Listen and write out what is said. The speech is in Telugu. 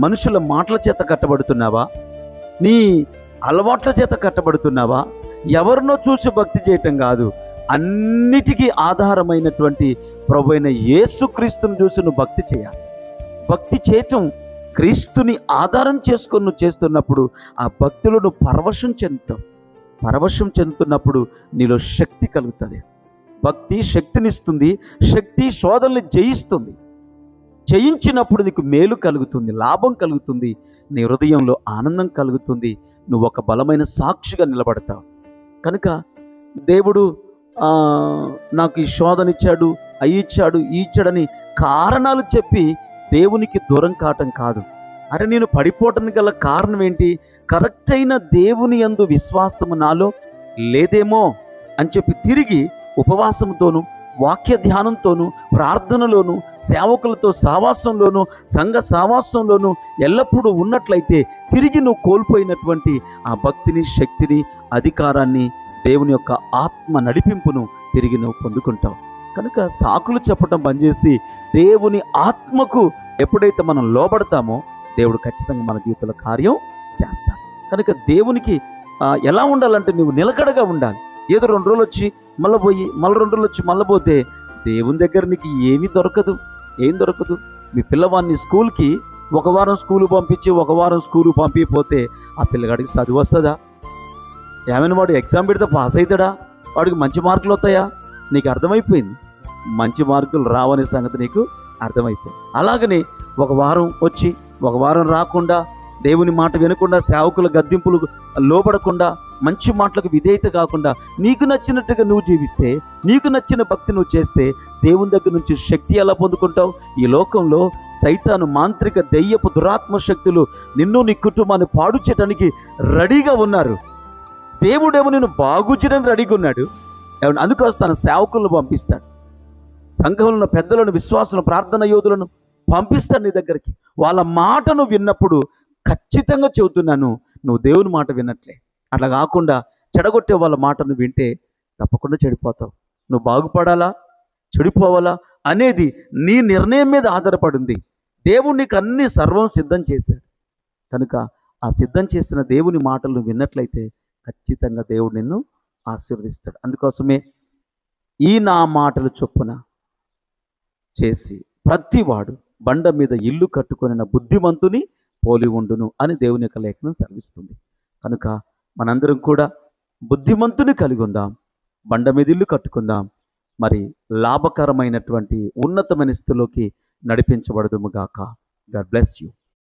మనుషుల మాటల చేత కట్టబడుతున్నావా? నీ అలవాట్ల చేత కట్టబడుతున్నావా? ఎవరినో చూసి భక్తి చేయటం కాదు, అన్నిటికీ ఆధారమైనటువంటి ప్రభువైన యేసుక్రీస్తును చూసి నువ్వు భక్తి చేయాలి. భక్తి చేయటం క్రీస్తుని ఆధారం చేసుకొని నువ్వు చేస్తున్నప్పుడు ఆ భక్తిలో నువ్వు పరవశం చెందుతావు. పరవశం చెందుతున్నప్పుడు నీలో శక్తి కలుగుతుంది. భక్తి శక్తినిస్తుంది. శక్తి శోధనని జయిస్తుంది. జయించినప్పుడు నీకు మేలు కలుగుతుంది, లాభం కలుగుతుంది, నీ హృదయంలో ఆనందం కలుగుతుంది. నువ్వు ఒక బలమైన సాక్షిగా నిలబడతావు. కనుక దేవుడు నాకు ఈ శోధన ఇచ్చాడు, అవి ఇచ్చాడు, ఈ ఇచ్చాడని కారణాలు చెప్పి దేవునికి దూరం కావటం కాదు. అరే నేను పడిపోవటానికి గల కారణం ఏంటి? కరెక్ట్ అయిన దేవుని యందు విశ్వాసము నాలో లేదేమో అని చెప్పి తిరిగి ఉపవాసంతోనూ, వాక్య ధ్యానంతోనూ, ప్రార్థనలోనూ, సేవకులతో సావాసంలోనూ, సంఘ సావాసంలోనూ ఎల్లప్పుడూ ఉన్నట్లయితే తిరిగి నువ్వు కోల్పోయినటువంటి ఆ భక్తిని, శక్తిని, అధికారాన్ని, దేవుని యొక్క ఆత్మ నడిపింపును తిరిగి నువ్వు పొందుకుంటావు. కనుక సాకులు చెప్పటం బంద్ చేసి దేవుని ఆత్మకు ఎప్పుడైతే మనం లోబడతామో దేవుడు ఖచ్చితంగా మన జీవితంలో కార్యం చేస్తాడు. కనుక దేవునికి ఎలా ఉండాలంటే నువ్వు నిలకడగా ఉండాలి. ఏదో 2 రోజులు వచ్చి మళ్ళీ పోయి, మళ్ళీ 2 రోజులు వచ్చి మళ్ళీ పోతే దేవుని దగ్గర నీకు ఏమీ దొరకదు. ఏం దొరకదు? మీ పిల్లవాడిని స్కూల్కి 1 వారం స్కూలు పంపించి 1 వారం స్కూలు పంపించకపోతే ఆ పిల్లగాడికి చదువు వస్తుందా? ఏమైనా వాడు ఎగ్జామ్ పెడితే పాస్ అవుతాడా? వాడికి మంచి మార్కులు వస్తాయా? నీకు అర్థమైపోయింది. మంచి మార్కులు రావనే సంగతి నీకు అర్థమైపోయింది. అలాగనే 1 వారం వచ్చి 1 వారం రాకుండా, దేవుని మాట వినకుండా, సేవకుల గద్దింపులు లోబడకుండా, మంచి మాటలకు విధేయత కాకుండా నీకు నచ్చినట్టుగా నువ్వు జీవిస్తే, నీకు నచ్చిన భక్తి నువ్వు చేస్తే దేవుని దగ్గర నుంచి శక్తి ఎలా పొందుకుంటావు? ఈ లోకంలో సైతాను, మాంత్రిక, దెయ్యపు, దురాత్మ శక్తులు నిన్ను, నీ కుటుంబాన్ని పాడు చేయడానికి రెడీగా ఉన్నారు. దేవుడేమో నేను బాగు చేయడానికి రెడీగా ఉన్నాడు. అందుకోసం తన సేవకులను పంపిస్తాడు. సంఘంలో ఉన్న పెద్దలను, విశ్వాసులను, ప్రార్థన యోధులను పంపిస్తాడు నీ దగ్గరికి. వాళ్ళ మాటను విన్నప్పుడు ఖచ్చితంగా చెబుతున్నాను, నువ్వు దేవుని మాట విన్నట్లే. అట్లా కాకుండా చెడగొట్టే వాళ్ళ మాటను వింటే తప్పకుండా చెడిపోతావు. నువ్వు బాగుపడాలా, చెడిపోవాలా అనేది నీ నిర్ణయం మీద ఆధారపడింది. దేవుడు నీకు అన్ని సర్వం సిద్ధం చేశాడు. కనుక ఆ సిద్ధం చేసిన దేవుని మాటలను విన్నట్లయితే ఖచ్చితంగా దేవుడు నిన్ను ఆశీర్వదిస్తాడు. అందుకోసమే ఈ నా మాటలు చొప్పున చేసి ప్రతివాడు బండ మీద ఇల్లు కట్టుకొనిన బుద్ధిమంతుని పోలి ఉండును అని దేవుని యొక్క లేఖనం సెలవిస్తుంది. కనుక మనందరం కూడా బుద్ధిమంతుని కలిగి ఉందాం, బండ మీద ఇల్లు కట్టుకుందాం, మరి లాభకరమైనటువంటి ఉన్నతమైన స్థితిలోకి నడిపించబడదుముగాక. God bless you.